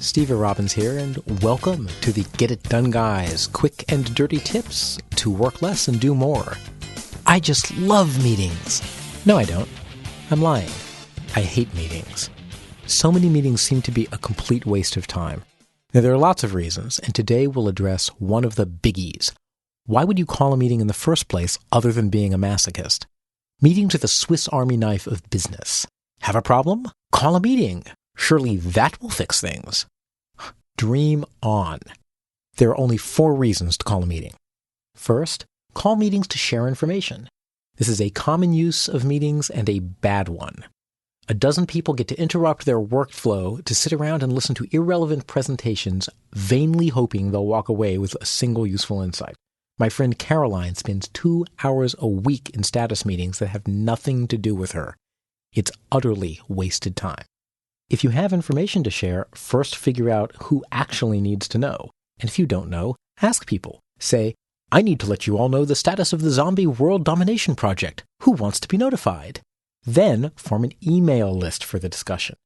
Steve Robbins here, and welcome to the Get It Done Guys, quick and dirty tips to work less and do more. I just love meetings. No, I don't. I'm lying. I hate meetings. So many meetings seem to be a complete waste of time. Now, there are lots of reasons, and today we'll address one of the biggies. Why would you call a meeting in the first place other than being a masochist? Meetings are the Swiss Army knife of business. Have a problem? Call a meeting. Surely that will fix things. Dream on. There are only 4 reasons to call a meeting. First, call meetings to share information. This is a common use of meetings and a bad one. A dozen people get to interrupt their workflow to sit around and listen to irrelevant presentations, vainly hoping they'll walk away with a single useful insight. My friend Caroline spends 2 hours a week in status meetings that have nothing to do with her. It's utterly wasted time. If you have information to share, first figure out who actually needs to know. And if you don't know, ask people. Say, I need to let you all know the status of the zombie world domination project. Who wants to be notified? Then form an email list for the discussion.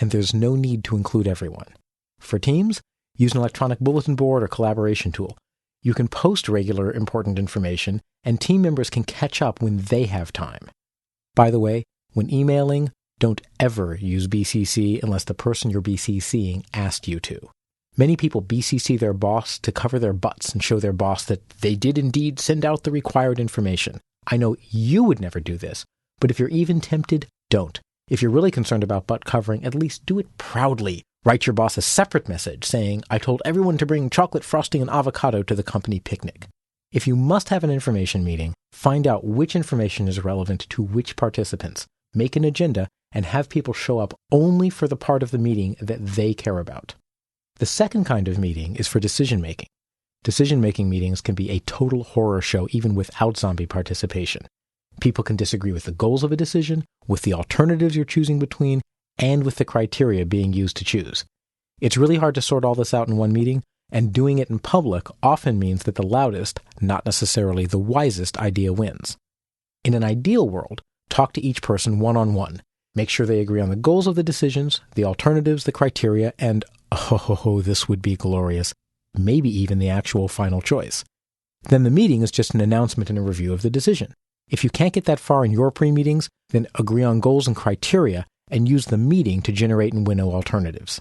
And there's no need to include everyone. For teams, use an electronic bulletin board or collaboration tool. You can post regular important information, and team members can catch up when they have time. By the way, when emailing, don't ever use BCC unless the person you're BCCing asked you to. Many people BCC their boss to cover their butts and show their boss that they did indeed send out the required information. I know you would never do this, but if you're even tempted, don't. If you're really concerned about butt covering, at least do it proudly. Write your boss a separate message saying, I told everyone to bring chocolate frosting and avocado to the company picnic. If you must have an information meeting, find out which information is relevant to which participants. Make an agenda and have people show up only for the part of the meeting that they care about. The second kind of meeting is for decision-making. Decision-making meetings can be a total horror show even without zombie participation. People can disagree with the goals of a decision, with the alternatives you're choosing between, and with the criteria being used to choose. It's really hard to sort all this out in one meeting, and doing it in public often means that the loudest, not necessarily the wisest idea wins. In an ideal world, talk to each person one-on-one. Make sure they agree on the goals of the decisions, the alternatives, the criteria, and, oh, this would be glorious, maybe even the actual final choice. Then the meeting is just an announcement and a review of the decision. If you can't get that far in your pre-meetings, then agree on goals and criteria and use the meeting to generate and winnow alternatives.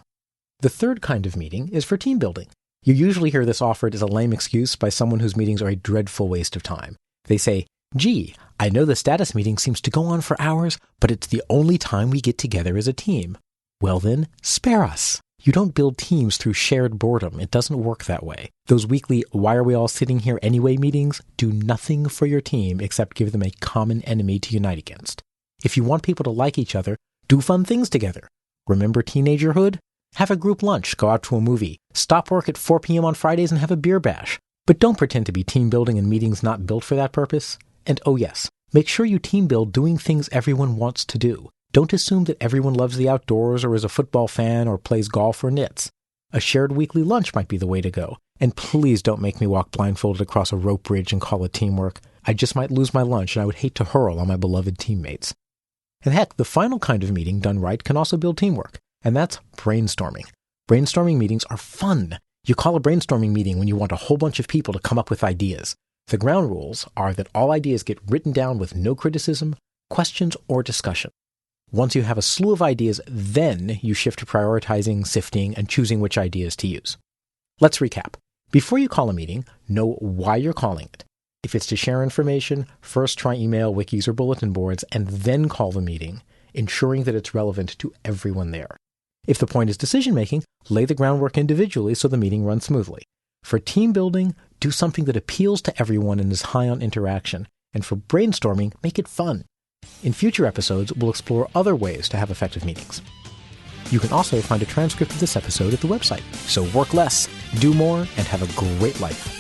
The third kind of meeting is for team building. You usually hear this offered as a lame excuse by someone whose meetings are a dreadful waste of time. They say, gee, I know the status meeting seems to go on for hours, but it's the only time we get together as a team. Well then, spare us. You don't build teams through shared boredom. It doesn't work that way. Those weekly, why are we all sitting here anyway meetings do nothing for your team except give them a common enemy to unite against. If you want people to like each other, do fun things together. Remember teenagerhood? Have a group lunch, go out to a movie, stop work at 4 p.m. on Fridays and have a beer bash. But don't pretend to be team building in meetings not built for that purpose. And oh yes, make sure you team build doing things everyone wants to do. Don't assume that everyone loves the outdoors or is a football fan or plays golf or knits. A shared weekly lunch might be the way to go. And please don't make me walk blindfolded across a rope bridge and call it teamwork. I just might lose my lunch and I would hate to hurl on my beloved teammates. And heck, the final kind of meeting done right can also build teamwork. And that's brainstorming. Brainstorming meetings are fun. You call a brainstorming meeting when you want a whole bunch of people to come up with ideas. The ground rules are that all ideas get written down with no criticism, questions, or discussion. Once you have a slew of ideas, then you shift to prioritizing, sifting, and choosing which ideas to use. Let's recap. Before you call a meeting, know why you're calling it. If it's to share information, first try email, wikis, or bulletin boards, and then call the meeting, ensuring that it's relevant to everyone there. If the point is decision-making, lay the groundwork individually so the meeting runs smoothly. For team building, do something that appeals to everyone and is high on interaction. And for brainstorming, make it fun. In future episodes, we'll explore other ways to have effective meetings. You can also find a transcript of this episode at the website. So work less, do more, and have a great life.